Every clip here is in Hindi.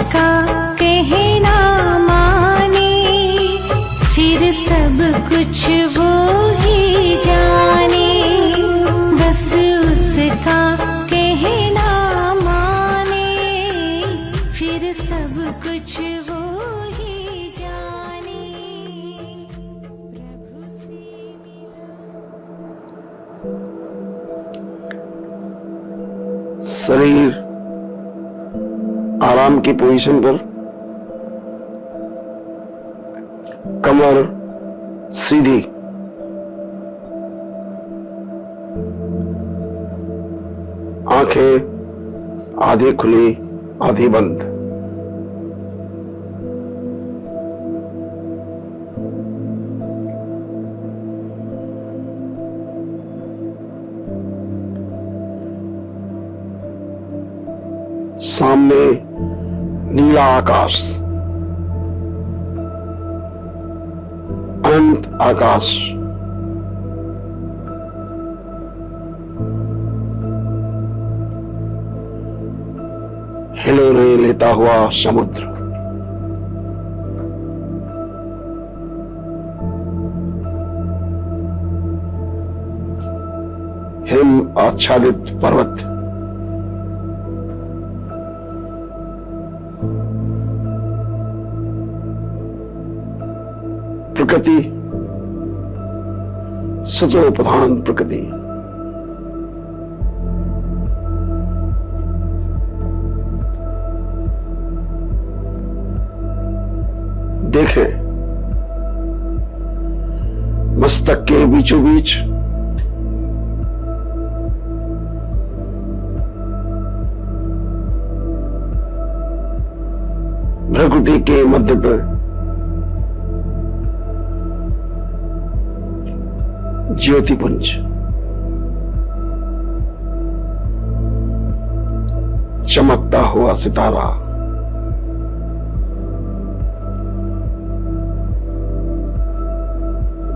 उसका कहना माने, फिर सब कुछ वो ही जाने। बस उसका कहना माने, फिर सब कुछ वो ही जाने। प्रभु से शरीर आराम की पोजीशन पर, कमर सीधी, आंखें आधी खुली आधी बंद। सामने नीला आकाश, अनंत आकाश, हिलोरे लेता हुआ समुद्र, हिम आच्छादित पर्वत, प्रकृति, सतो प्रधान प्रकृति। देखें, मस्तक के बीचों बीच भ्रकुटी के मध्य पर ज्योतिपुंज, चमकता हुआ सितारा,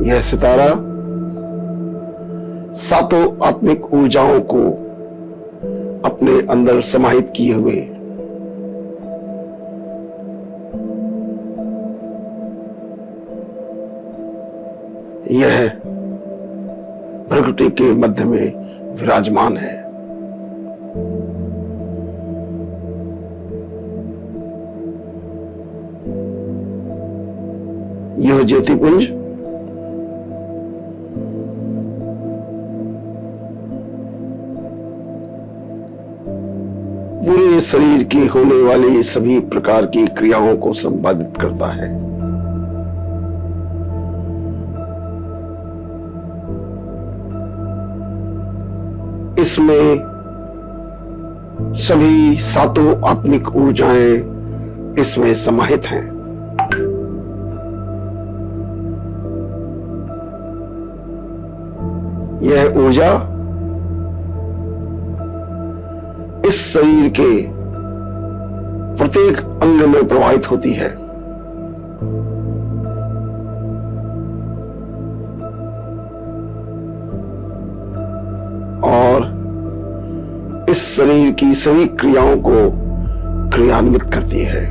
यह सितारा सातों आत्मिक ऊर्जाओं को अपने अंदर समाहित किए हुए यह प्रकृति के मध्य में विराजमान है। यह ज्योतिपुंज पूरे शरीर की होने वाली सभी प्रकार की क्रियाओं को संपादित करता है। इसमें सभी सातों आत्मिक ऊर्जाएं इसमें समाहित हैं। यह ऊर्जा इस शरीर के प्रत्येक अंग में प्रवाहित होती है। और इस शरीर की सभी क्रियाओं को क्रियान्वित करती है।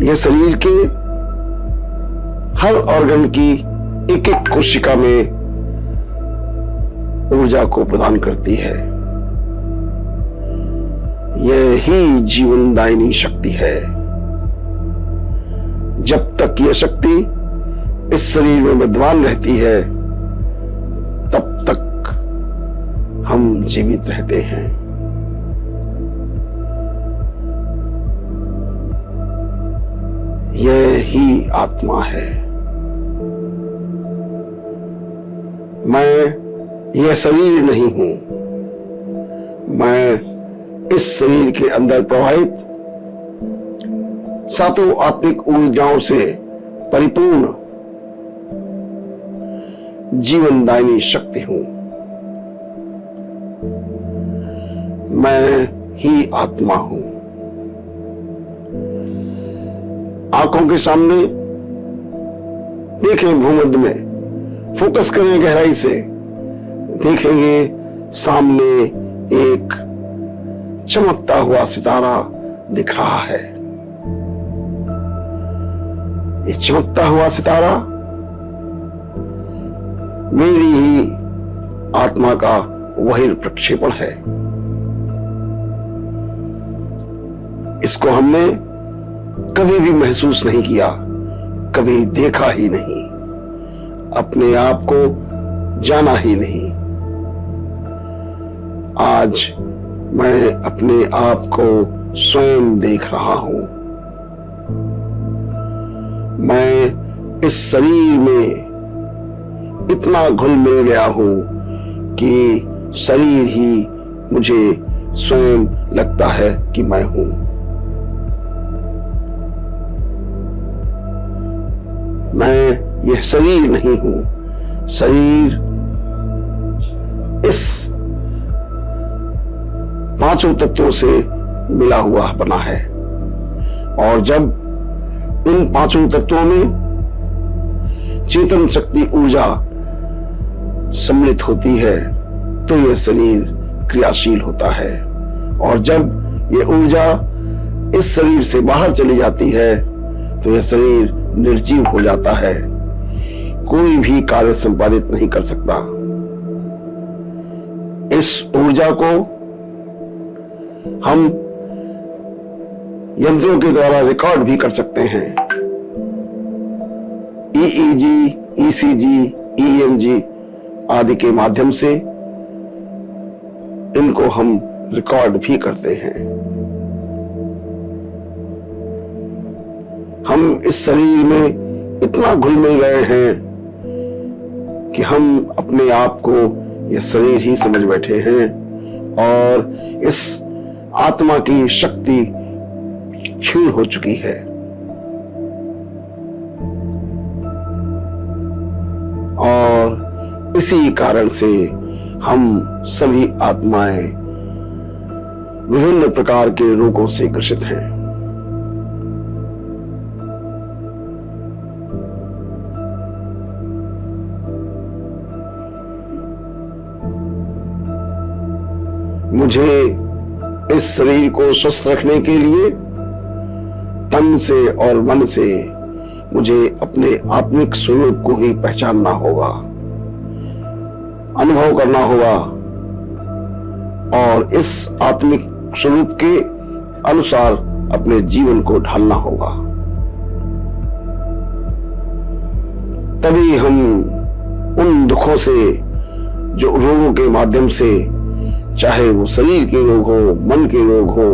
यह शरीर के हर ऑर्गन की एक एक कोशिका में ऊर्जा को प्रदान करती है। यह ही जीवनदायिनी शक्ति है। जब तक यह शक्ति इस शरीर में विद्यमान रहती है, तब तक हम जीवित रहते हैं। यह ही आत्मा है। मैं यह शरीर नहीं हूं। मैं इस शरीर के अंदर प्रवाहित सातों आत्मिक ऊर्जाओं से परिपूर्ण जीवनदायिनी शक्ति हूं। मैं ही आत्मा हूं। आंखों के सामने देखें, भूमध्य में फोकस करें, गहराई से देखेंगे सामने एक चमकता हुआ सितारा दिख रहा है। ये चमकता हुआ सितारा मेरी ही आत्मा का वही प्रक्षेपण है। इसको हमने कभी भी महसूस नहीं किया, कभी देखा ही नहीं, अपने आप को जाना ही नहीं। आज मैं अपने आप को स्वयं देख रहा हूं। मैं इस शरीर में इतना घुल मिल गया हूं कि शरीर ही मुझे स्वयं लगता है कि मैं हूं। मैं यह शरीर नहीं हूं। शरीर इस पांचों तत्वों से मिला हुआ बना है, और जब इन पांचों तत्वों में चेतन शक्ति ऊर्जा सम्मिलित होती है तो यह शरीर क्रियाशील होता है, और जब यह ऊर्जा इस शरीर से बाहर चली जाती है तो यह शरीर निर्जीव हो जाता है, कोई भी कार्य संपादित नहीं कर सकता। इस ऊर्जा को हम यंत्रों के द्वारा रिकॉर्ड भी कर सकते हैं। EEG, ECG, EMG आदि के माध्यम से इनको हम रिकॉर्ड भी करते हैं। हम इस शरीर में इतना घुल मिल गए हैं कि हम अपने आप को यह शरीर ही समझ बैठे हैं, और इस आत्मा की शक्ति क्षीण हो चुकी है। और इसी कारण से हम सभी आत्माएं विभिन्न प्रकार के रोगों से ग्रसित हैं। मुझे इस शरीर को स्वस्थ रखने के लिए तन से और मन से मुझे अपने आत्मिक स्वरूप को ही पहचानना होगा, अनुभव करना होगा, और इस आत्मिक स्वरूप के अनुसार अपने जीवन को ढालना होगा। तभी हम उन दुखों से, जो रोगों के माध्यम से, चाहे वो शरीर के रोग हो, मन के रोग हो,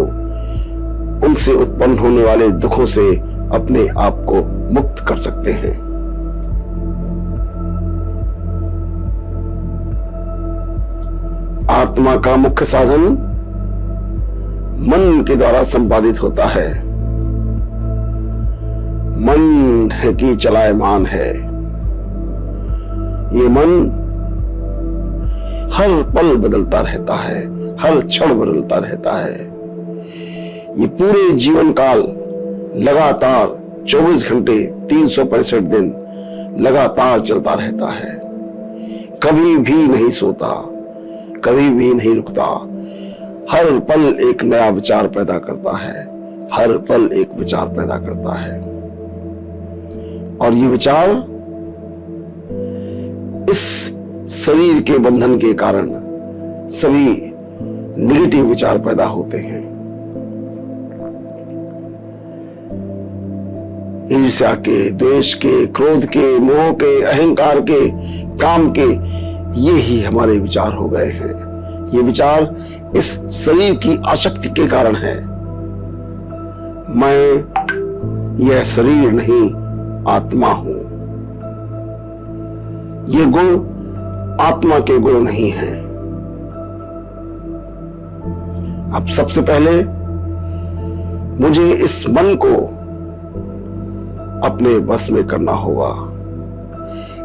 उनसे उत्पन्न होने वाले दुखों से अपने आप को मुक्त कर सकते हैं। आत्मा का मुख्य साधन मन के द्वारा संपादित होता है। मन है कि चलायमान है। ये मन हर पल बदलता रहता है, हर क्षण बदलता रहता है। ये पूरे जीवन काल लगातार 24 घंटे 365 दिन लगातार चलता रहता है, कभी भी नहीं सोता, कभी भी नहीं रुकता। हर पल एक नया विचार पैदा करता है, हर पल एक विचार पैदा करता है, और ये विचार इस शरीर के बंधन के कारण सभी नेगेटिव विचार पैदा होते हैं। ईर्ष्या के, द्वेष के, क्रोध के, मोह के, अहंकार के, काम के, ये ही हमारे विचार हो गए हैं। ये विचार इस शरीर की आसक्ति के कारण है। मैं यह शरीर नहीं, आत्मा हूं। ये गुण आत्मा के गुण नहीं हैं। अब सबसे पहले मुझे इस मन को अपने वश में करना होगा।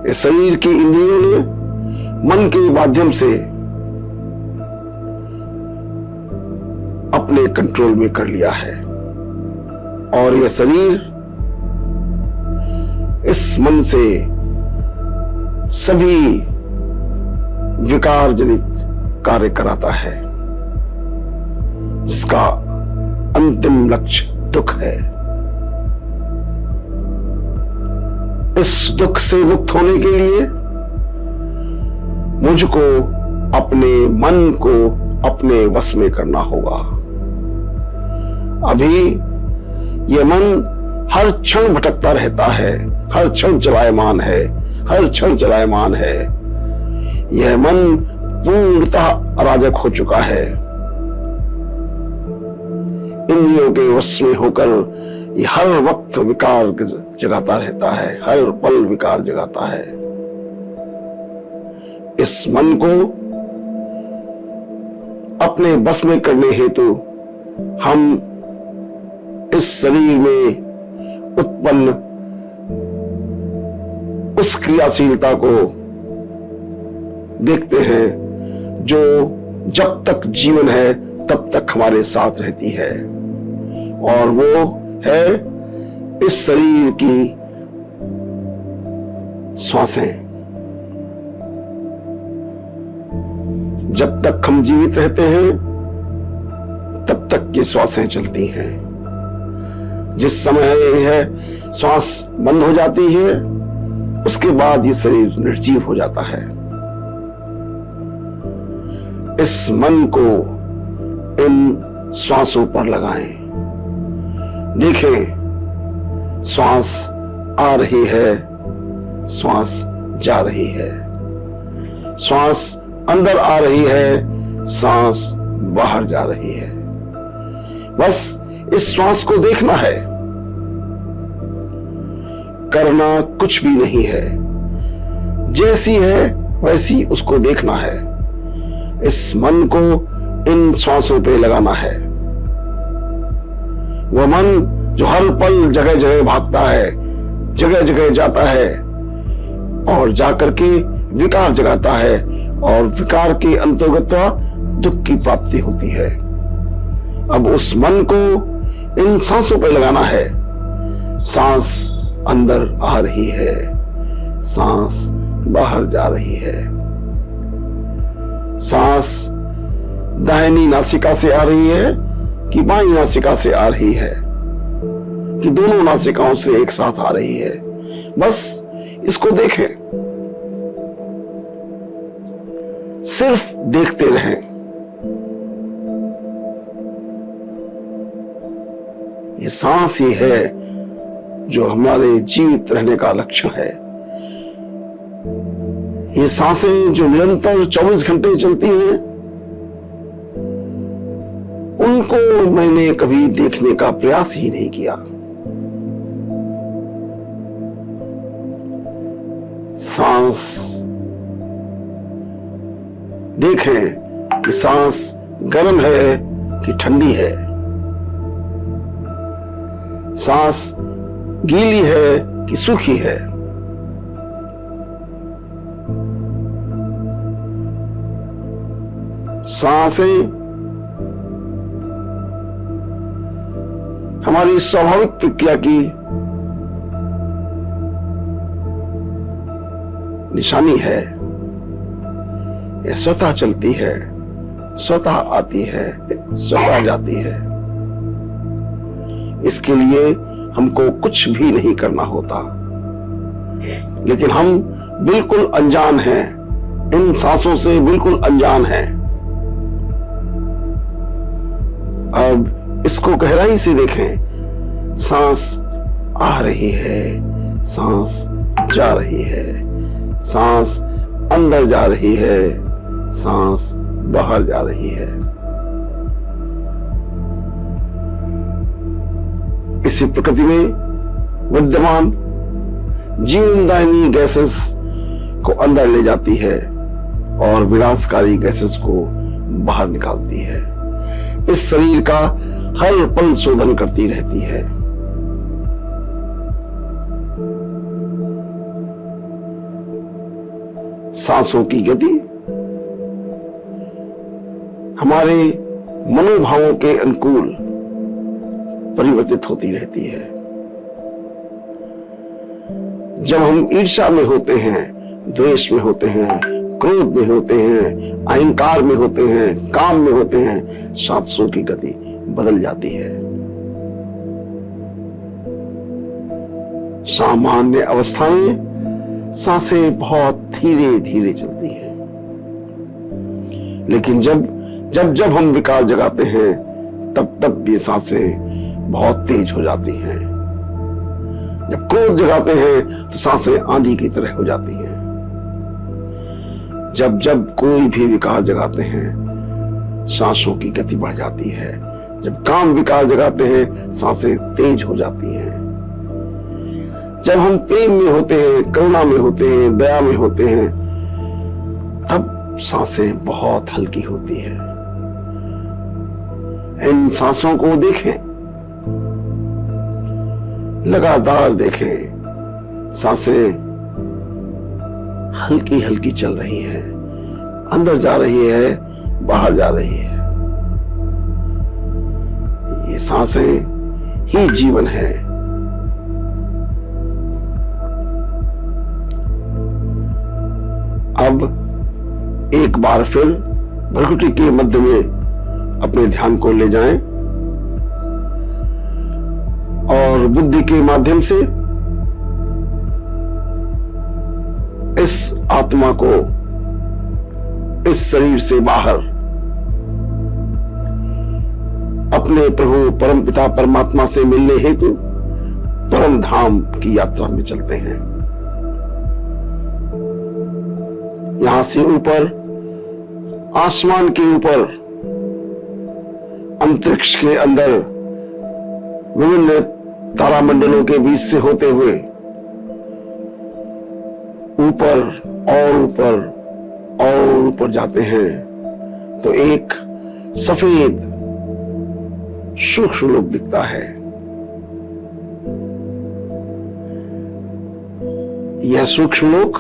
इस शरीर की इंद्रियों ने मन के माध्यम से अपने कंट्रोल में कर लिया है, और यह शरीर इस मन से सभी विकार जनित कार्य कराता है। जिसका अंतिम लक्ष्य दुख है। इस दुख से मुक्त होने के लिए मुझको अपने मन को अपने वश में करना होगा। अभी ये मन हर क्षण भटकता रहता है, हर क्षण चलायमान है, हर क्षण चलायमान है। यह मन पूर्णतः अराजक हो चुका है। इंद्रियों के वश में होकर ये हर वक्त विकार जगाता रहता है, हर पल विकार जगाता है। इस मन को अपने बस में करने हेतु हम इस शरीर में उत्पन्न उस क्रियाशीलता को देखते हैं जो जब तक जीवन है तब तक हमारे साथ रहती है, और वो है इस शरीर की श्वासें। जब तक हम जीवित रहते हैं तब तक की श्वासें चलती हैं। जिस समय यह श्वास बंद हो जाती है उसके बाद ये शरीर निर्जीव हो जाता है। इस मन को इन श्वासों पर लगाएं। देखें, श्वास आ रही है, श्वास जा रही है, श्वास अंदर आ रही है, सांस बाहर जा रही है। बस इस श्वास को देखना है, करना कुछ भी नहीं है। जैसी है वैसी उसको देखना है। इस मन को इन श्वासों पे लगाना है। वह मन जो हर पल जगह जगह भागता है, जगह जगह जाता है और जाकर के विकार जगाता है, और विकार के अंतर्गत दुख की प्राप्ति होती है। अब उस मन को इन सांसों पर लगाना है। सांस अंदर आ रही है, सांस बाहर जा रही है। सांस दाहिनी नासिका से आ रही है कि बाईं नासिका से आ रही है, कि दोनों नासिकाओं से एक साथ आ रही है। बस इसको देखें, सिर्फ देखते रहें। ये सांस ही है जो हमारे जीवित रहने का लक्ष्य है। ये सांसें जो निरंतर 24 घंटे चलती हैं, उनको मैंने कभी देखने का प्रयास ही नहीं किया। सांस देखें कि सांस गर्म है कि ठंडी है, सांस गीली है कि सूखी है। सांसें हमारी स्वाभाविक प्रक्रिया की निशानी है। यह स्वतः चलती है, स्वतः आती है, स्वतः जाती है। इसके लिए हमको कुछ भी नहीं करना होता, लेकिन हम बिल्कुल अनजान हैं, इन सांसों से बिल्कुल अनजान हैं। अब इसको गहराई से देखें। सांस आ रही है, सांस जा रही है, सांस अंदर जा रही है, सांस बाहर जा रही है। इसी प्रकृति में विद्यमान जीवनदायिनी गैसेस को अंदर ले जाती है और विनाशकारी गैसेस को बाहर निकालती है। इस शरीर का हर पल शोधन करती रहती है। सांसों की गति हमारे मनोभावों के अनुकूल परिवर्तित होती रहती है। जब हम ईर्ष्या में होते हैं, द्वेष में होते हैं, क्रोध में होते हैं, अहंकार में होते हैं, काम में होते हैं, सांसों की गति बदल जाती है। सामान्य अवस्था में सांसें बहुत धीरे धीरे चलती हैं, लेकिन जब हम विकार जगाते हैं तब ये सांसें बहुत तेज हो जाती हैं। जब क्रोध जगाते हैं तो सांसें आंधी की तरह हो जाती हैं। जब कोई भी विकार जगाते हैं सांसों की गति बढ़ जाती है। जब काम विकार जगाते हैं सांसें तेज हो जाती हैं। जब हम प्रेम में होते हैं, करुणा में होते हैं, दया में होते हैं, तब सांसें बहुत हल्की होती है। इन सांसों को देखें, लगातार देखें। सांसें हल्की हल्की चल रही है, अंदर जा रही है, बाहर जा रही है। ये सांसें ही जीवन है। अब एक बार फिर भ्रुकुटी के मध्य में अपने ध्यान को ले जाएं और बुद्धि के माध्यम से इस आत्मा को इस शरीर से बाहर अपने प्रभु परमपिता परमात्मा से मिलने हेतु परम धाम की यात्रा में चलते हैं। यहां से ऊपर, आसमान के ऊपर, अंतरिक्ष के अंदर, विभिन्न तारामंडलों के बीच से होते हुए ऊपर और ऊपर और ऊपर जाते हैं तो एक सफेद सूक्ष्म लोक दिखता है। यह सूक्ष्म लोक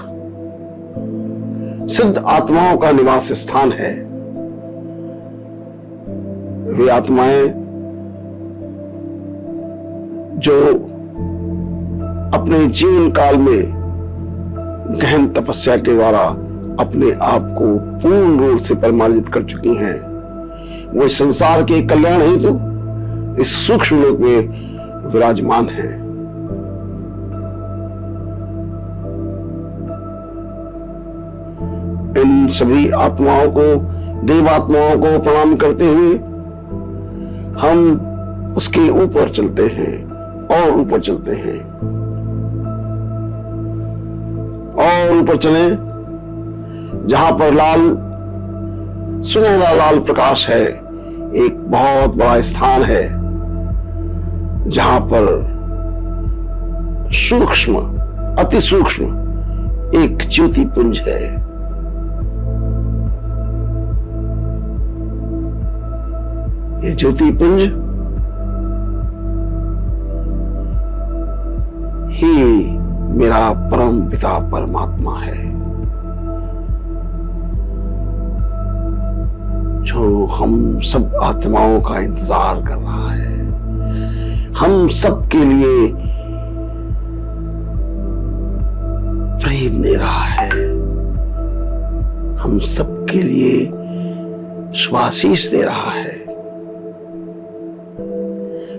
सिद्ध आत्माओं का निवास स्थान है। वे आत्माएं जो अपने जीवन काल में गहन तपस्या के द्वारा अपने आप को पूर्ण रूप से परिमार्जित कर चुकी हैं, वो संसार के कल्याण हेतु इस सूक्ष्म लोक में विराजमान हैं। इन सभी आत्माओं को, देवात्माओं को प्रणाम करते हुए हम उसके ऊपर चलते हैं और ऊपर चलते हैं और ऊपर चले जहां पर लाल, सुनहरा लाल प्रकाश है। एक बहुत बड़ा स्थान है जहां पर सूक्ष्म, अति सूक्ष्म एक ज्योति पुंज है। ये ज्योति पुंज ही मेरा परम पिता परमात्मा है, जो हम सब आत्माओं का इंतजार कर रहा है, हम सब के लिए प्रेम दे रहा है, हम सब के लिए शुभाशीष दे रहा है।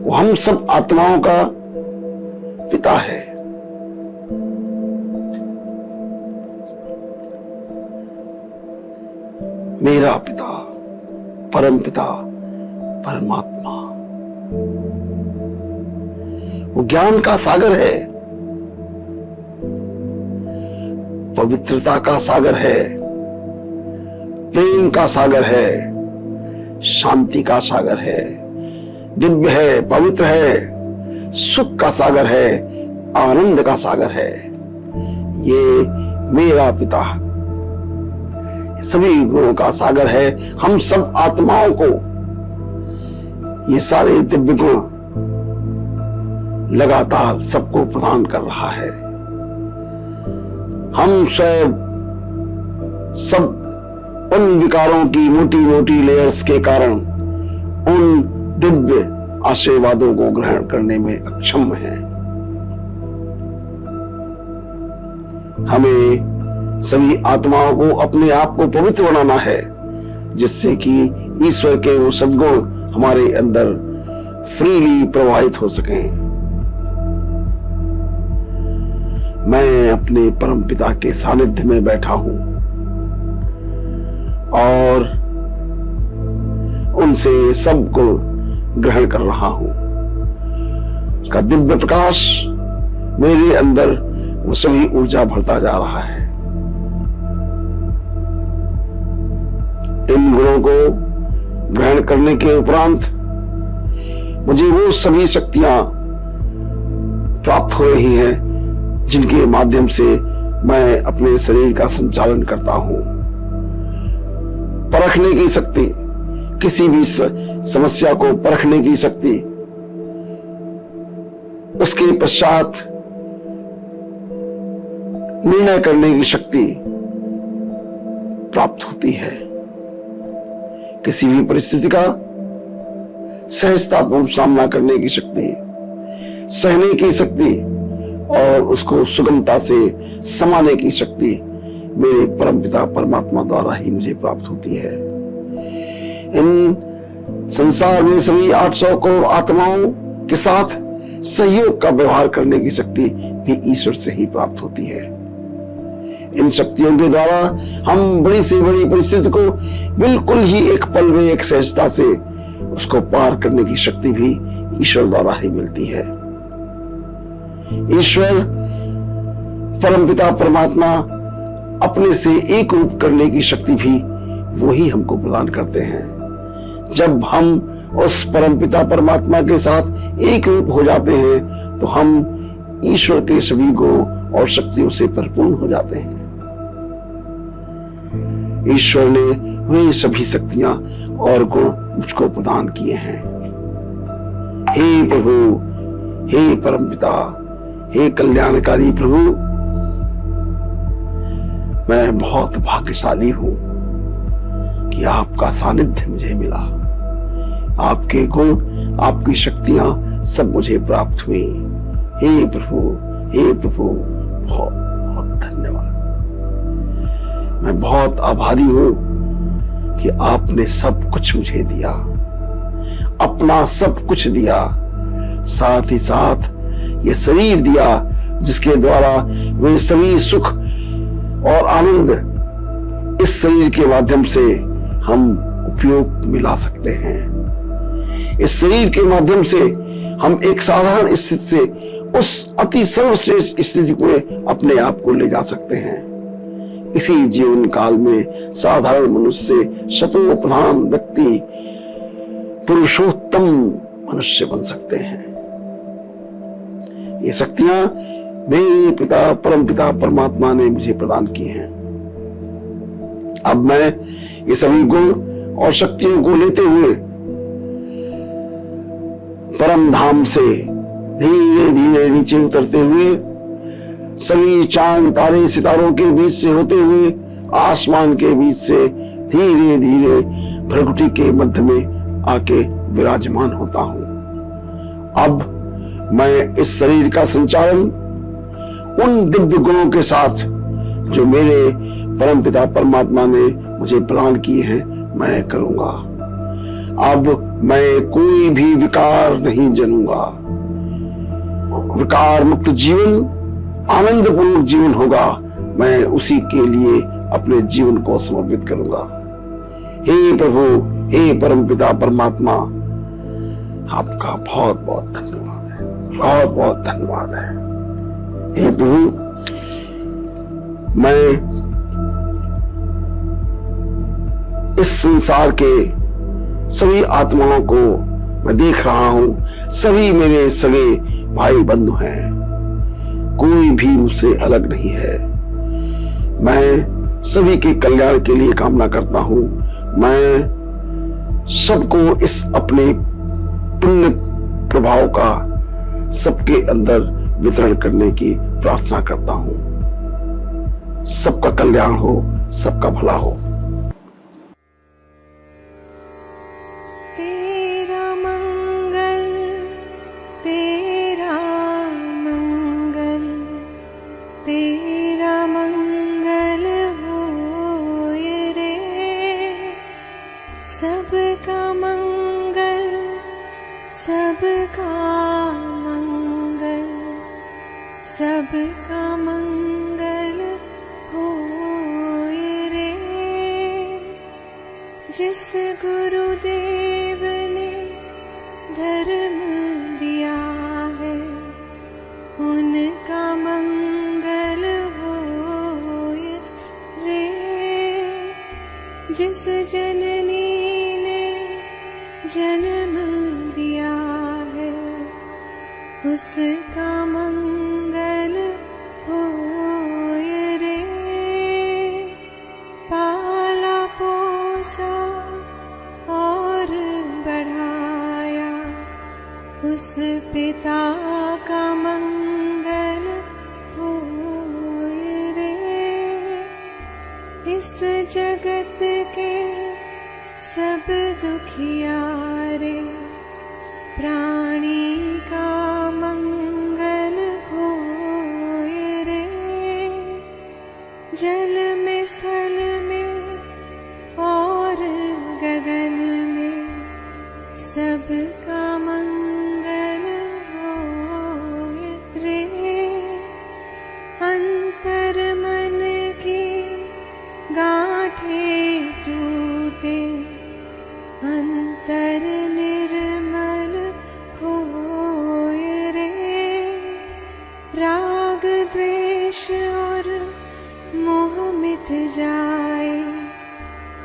वो हम सब आत्माओं का पिता है। मेरा पिता, परम पिता परमात्मा, वो ज्ञान का सागर है, पवित्रता का सागर है, प्रेम का सागर है, शांति का सागर है, दिव्य है, पवित्र है, सुख का सागर है, आनंद का सागर है। ये मेरा पिता सभी गुणों का सागर है। हम सब आत्माओं को ये सारे दिव्य गुण लगातार सबको प्रदान कर रहा है। हम सब उन विकारों की मोटी मोटी लेयर्स के कारण उन दिव्य आशीर्वादों को ग्रहण करने में अक्षम हैं। हमें सभी आत्माओं को अपने आप को पवित्र बनाना है, जिससे कि ईश्वर के वो सद्गुण हमारे अंदर फ्रीली प्रवाहित हो सकें। मैं अपने परमपिता के सानिध्य में बैठा हूं और उनसे सब को ग्रहण कर रहा हूं। उसका दिव्य प्रकाश मेरे अंदर वो सभी ऊर्जा भरता जा रहा है। इन गुणों को ग्रहण करने के उपरांत मुझे वो सभी शक्तियां प्राप्त हो रही हैं जिनके माध्यम से मैं अपने शरीर का संचालन करता हूं। परखने की शक्ति, किसी भी समस्या को परखने की शक्ति, उसके पश्चात निर्णय करने की शक्ति प्राप्त होती है। किसी भी परिस्थिति का सहजतापूर्वक सामना करने की शक्ति, सहने की शक्ति और उसको सुगमता से समाने की शक्ति मेरे परमपिता परमात्मा द्वारा ही मुझे प्राप्त होती है। इन संसार में सभी 800 करोड़ आत्माओं के साथ सहयोग का व्यवहार करने की शक्ति भी ईश्वर से ही प्राप्त होती है। इन शक्तियों के द्वारा हम बड़ी से बड़ी परिस्थिति को बिल्कुल ही एक पल में एक सहजता से उसको पार करने की शक्ति भी ईश्वर द्वारा ही मिलती है। ईश्वर परमपिता परमात्मा अपने से एक रूप करने की शक्ति भी वही हमको प्रदान करते हैं। जब हम उस परमपिता परमात्मा के साथ एक रूप हो जाते हैं तो हम ईश्वर के सभी गुणों और शक्तियों से परिपूर्ण हो जाते हैं। ईश्वर ने वे सभी शक्तियां और गुण मुझको प्रदान किए हैं। हे प्रभु, हे परमपिता, हे कल्याणकारी प्रभु, मैं बहुत भाग्यशाली हूं कि आपका सानिध्य मुझे मिला। आपके गुण, आपकी शक्तियां सब मुझे प्राप्त हुई। हे प्रभु, हे प्रभु, बहुत बहुत धन्यवाद। मैं बहुत आभारी हूं कि आपने सब कुछ मुझे दिया, अपना सब कुछ दिया, साथ ही साथ ये शरीर दिया जिसके द्वारा वे सभी सुख और आनंद इस शरीर के माध्यम से हम उपयोग मिला सकते हैं। इस शरीर के माध्यम से हम एक साधारण स्थिति से उस अति सर्वश्रेष्ठ स्थिति में अपने आप को ले जा सकते हैं। इसी जीवन काल में साधारण मनुष्य से शतों प्रधान व्यक्ति पुरुषोत्तम मनुष्य बन सकते हैं। ये शक्तियां मेरे पिता परमपिता परमात्मा ने मुझे प्रदान की हैं। अब मैं ये सभी गुण और शक्तियों को लेते हुए परम धाम से धीरे धीरे नीचे उतरते हुए सभी चांद तारे सितारों के बीच से होते हुए आसमान के बीच से धीरे धीरे भ्रकुटी के मध्य में आके विराजमान होता हूं। अब मैं इस शरीर का संचालन उन दिव्य गुणों के साथ जो मेरे परमपिता परमात्मा ने मुझे प्रदान किए हैं मैं करूंगा। अब मैं कोई भी विकार नहीं जनूंगा। विकार मुक्त जीवन आनंदपूर्ण जीवन होगा। मैं उसी के लिए अपने जीवन को समर्पित करूंगा। हे प्रभु, हे परमपिता परमात्मा, आपका बहुत बहुत धन्यवाद है, बहुत बहुत धन्यवाद है। हे प्रभु, मैं इस संसार के सभी आत्माओं को मैं देख रहा हूं, सभी मेरे सगे भाई बंधु हैं, कोई भी मुझसे अलग नहीं है। मैं सभी के कल्याण के लिए कामना करता हूं। मैं सबको इस अपने पुण्य प्रभाव का सबके अंदर वितरण करने की प्रार्थना करता हूं। सबका कल्याण हो, सबका भला हो। तेरा मंगल, तेरा मंगल, तेरा मंगल सबका मंगल, सबका मंगल होए रे। जिस गुरुदेव ने धर्म दिया है, उनका मंगल होए रे। जिस जननी ने जन्म दिया है, उसका मंगल होए रे। पाला पोसा और बढ़ाया, उस पिता का मंगल होए रे। इस जगत के सब दुखियारे प्राणी का मंगल होए रे। जल में, स्थल में और गगन में सबका मंगल होए रे। अंतर मन की गांठें टूटे, अंतर निर्मल होए रे। राग द्वेष और मोह मिट जाए,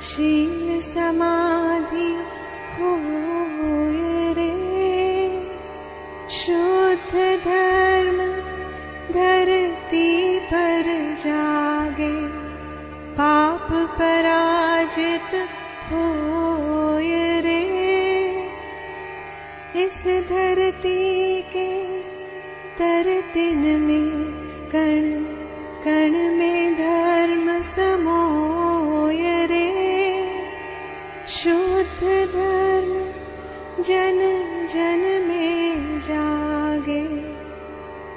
शील समाधि होए रे। शुद्ध धर्म धरती पर जागे, पाप पराजित होए रे। इस धरती के तरतिन में, कण कण में धर्म समोए रे। शुद्ध धर्म जन जन में जागे,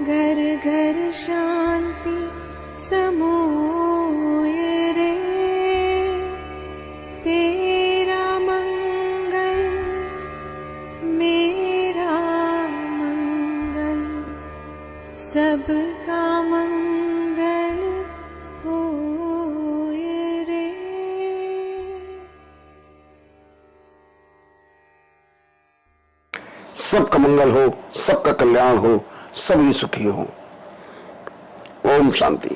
घर घर शांति समोए रे। तेरा मंगल मेरा मंगल, सबका मंगल होए रे। सबका मंगल हो, सबका कल्याण हो, सभी सुखी हो। ओम शांति।